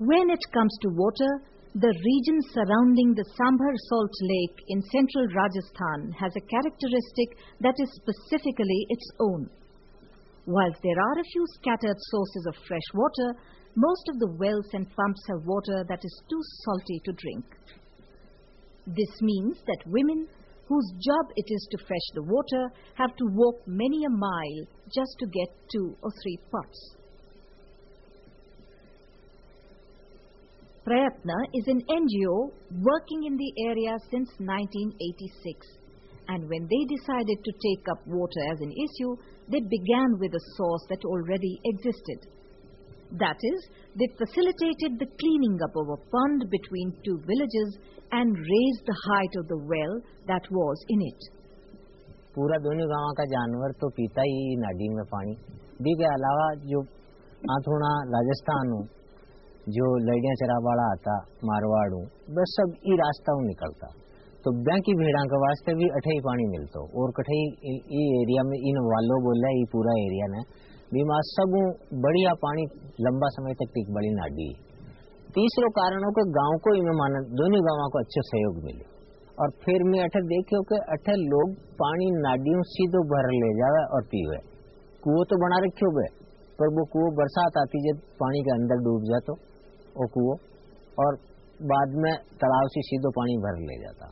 When it comes to water, the region surrounding the Sambhar Salt Lake in central Rajasthan has a characteristic that is specifically its own. Whilst there are a few scattered sources of fresh water, most of the wells and pumps have water that is too salty to drink. This means that women, whose job it is to fetch the water, have to walk many a mile just to get 2 or 3 pots. Prayatna is an NGO working in the area since 1986, and when they decided to take up water as an issue, they began with a source that already existed. That is, they facilitated the cleaning up of a pond between 2 villages and raised the height of the well that was in it. पूरा दोनों गांव का जानवर तो पीता ही नदी में पानी। दी के अलावा जो आथोड़ा राजस्थान हो, जो लड़ियां चरावाड़ा आता मारवाड़ हो, बस सब ई रास्ता हो निकलता। तो बैंक की भेड़ा के वास्ते भी अठे ही पानी मिलता और कठे ई एरिया में इन वालों बोला ये पूरा एरिया ने बीमा सब बढ़िया पानी लंबा समय तक टिक बड़ी नाडी। तीसरो कारण हो कि गांव को इनमें माना दोनों गांवों को अच्छे सहयोग मिले और फिर मैं अठे देखियो कि अठे लोग पानी नाडियों सीधो भर ले जावे और पीवे। कुओं तो बना रखे हुए पर वो कुओं बरसात आती जब पानी के अंदर डूब जातो वो कुओं और बाद में तालाब से सीधो पानी भर ले जाता।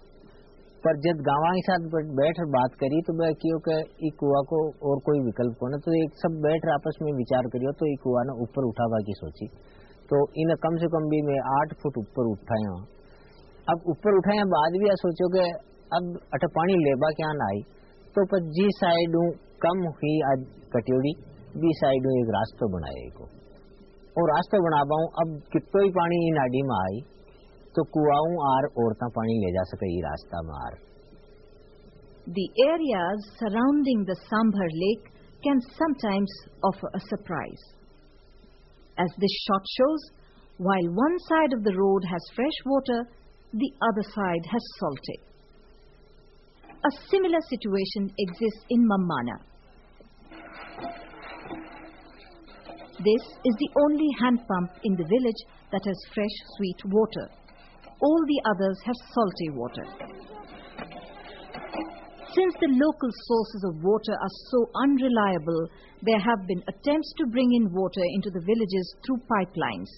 पर जब गाँव के साथ बैठ बात करी तो मैं कियो कि ई कुआ को और कोई विकल्प को ना तो एक सब बैठ आपस में विचार करियो तो ई कुआ ना ऊपर उठावा की सोची। तो इन कम से कम भी मैं 8 फुट ऊपर उठाया। अब ऊपर उठाया बाद भी सोचो कि अब अठ पानी लेबा क्या ना आई तो पर जी साइड कम हुई आज कटियोड़ी बी साइड एक रास्ता बनाए को और रास्ता बनावा अब कितो ही पानी इन नाडी में आई तो कुआओं आर औरता पानी ले जा सके ये रास्ता में are. The areas surrounding the Sambhar lake can sometimes offer a surprise. As this shot shows, while one side of the road has fresh water, the other side has salty. A similar situation exists in Mammana. This is the only hand pump in the village that has fresh, sweet water. All the others have salty water. Since the local sources of water are so unreliable, there have been attempts to bring in water into the villages through pipelines.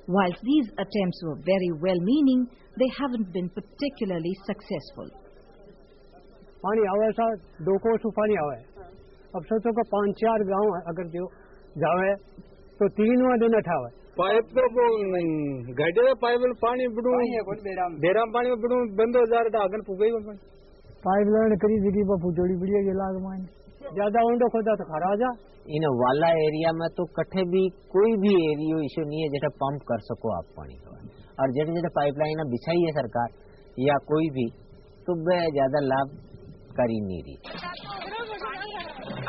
Whilst these attempts were very well-meaning, they haven't been particularly successful. पानी आवे सा 2 कोस पानी आवे। अब सोचो कि 5-4 गांव अगर जो जावे तो 3वां दिन उठावे। पाइप तो गड्ढे में पाइप में पानी बड़ू बेराम पानी में बड़ू बंद हो जा रहा आगन पुगे ही पाइप लाइन करी जगह पर फुटोड़ी बढ़िया ये लाग मान ज्यादा उंडो खोदा तो खरा जा। इन वाला एरिया में तो कठे भी कोई भी एरियो इश्यू नहीं है जेटा पंप कर सको आप पानी का और जेटे जेटे पाइपलाइन बिछाई है सरकार या कोई भी तो वह ज्यादा लाभकारी नहीं रही।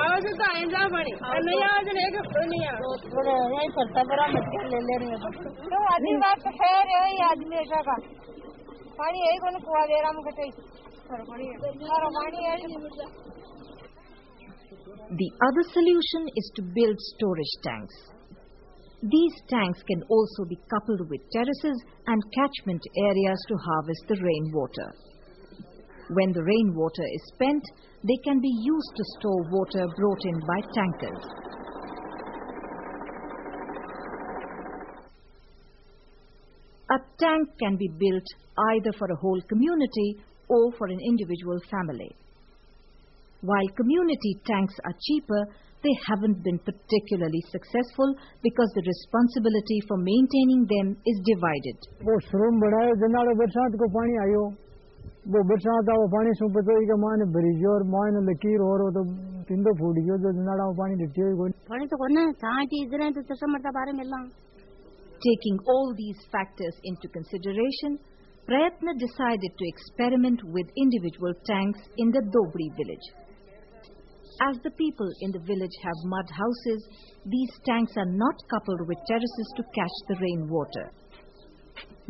आवाज तो आएगा पानी नहीं आवाज नहीं है नहीं आ थोड़ा यही करता बड़ा मत ले ले रहे हैं तो आदमी बात है रे आदमी ऐसा का पानी यही कोन कुआ दे रहा मुझे The other solution is to build storage tanks. These tanks can also be coupled with terraces and catchment areas to harvest the rainwater. When the rainwater is spent, they can be used to store water brought in by tankers. A tank can be built either for a whole community or for an individual family. While community tanks are cheaper, they haven't been particularly successful because the responsibility for maintaining them is divided. वो श्रम बढ़ाए जनाले बरसात को पानी आयो वो बरसात आओ पानी सुन पतोई के मान ब्रिज और मान लकीर और तो तिंदो फूट गयो जो जनाला पानी दिखे पानी तो कोने साटी इधर तो चशमटा बारे मिलना। Taking all these factors into consideration, Prayatna decided to experiment with individual tanks in the Dobri village. As the people in the village have mud houses, these tanks are not coupled with terraces to catch the rainwater.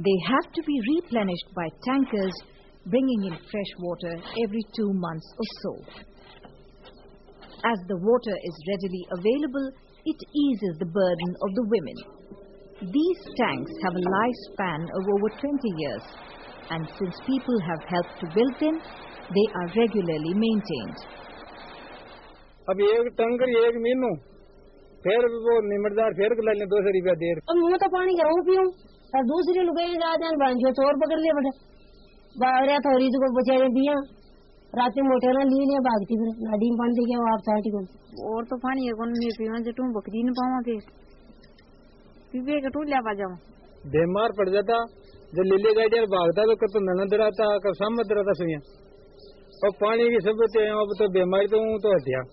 They have to be replenished by tankers, bringing in fresh water every 2 months or so. As the water is readily available, it eases the burden of the women. These tanks have a lifespan of over 20 years, and since people have helped to build them, they are regularly maintained. अब एक tanker एक मीनू फिर वो निमरदार फिर ले लें 200 रुपया देर। अब मैं तो पानी का पीऊं और दूसरे लोग जाते हैं बांझो चोर पकड़ लिए बड़े बाहर थोड़ी तो बेचारे दिया रात में मोटे ना लिए भागती फिर नाडी में पानी देखिए आप साथी को और तो पानी है कौन मैं पीवा जटू बकरी न पावा फिर पीवे का टू ले पा जाऊं बीमार पड़ जाता जो लीले गाड़ी भागता तो कब ननद रहता कब सम्मत रहता सुनिया और पानी की सबूत अब तो बीमारी तो हत्या।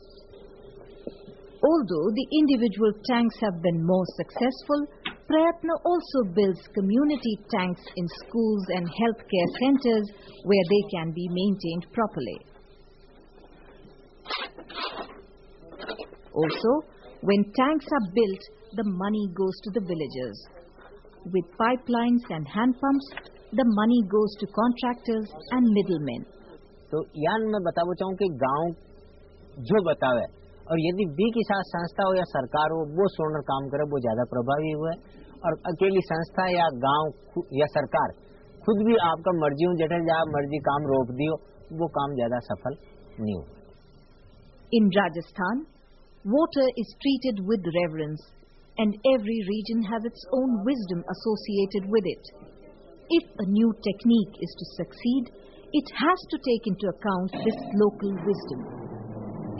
Although the individual tanks have been more successful, Prayatan also builds community tanks in schools and healthcare centers where they can be maintained properly. Also, when tanks are built, the money goes to the villagers. With pipelines and hand pumps, the money goes to contractors and middlemen. तो यान मैं बताना चाहूँ कि गांव जो बतावे और यदि बी की साथ संस्था हो या सरकार हो वो सोनर काम करे वो ज्यादा प्रभावी हुए और अकेली संस्था या गांव या सरकार खुद भी आपका मर्जी हूँ जटे जा मर्जी काम रोक दियो वो काम ज्यादा सफल नहीं हो। In Rajasthan, water is treated with reverence and every region has its own wisdom associated with it. If a new technique is to succeed, it has to take into account this local wisdom.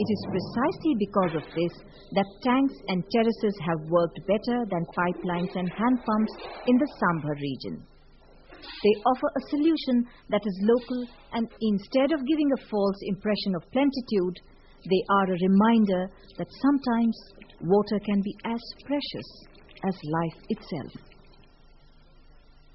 It is precisely because of this that tanks and terraces have worked better than pipelines and hand pumps in the Sambhar region. They offer a solution that is local and instead of giving a false impression of plentitude, they are a reminder that sometimes water can be as precious as life itself.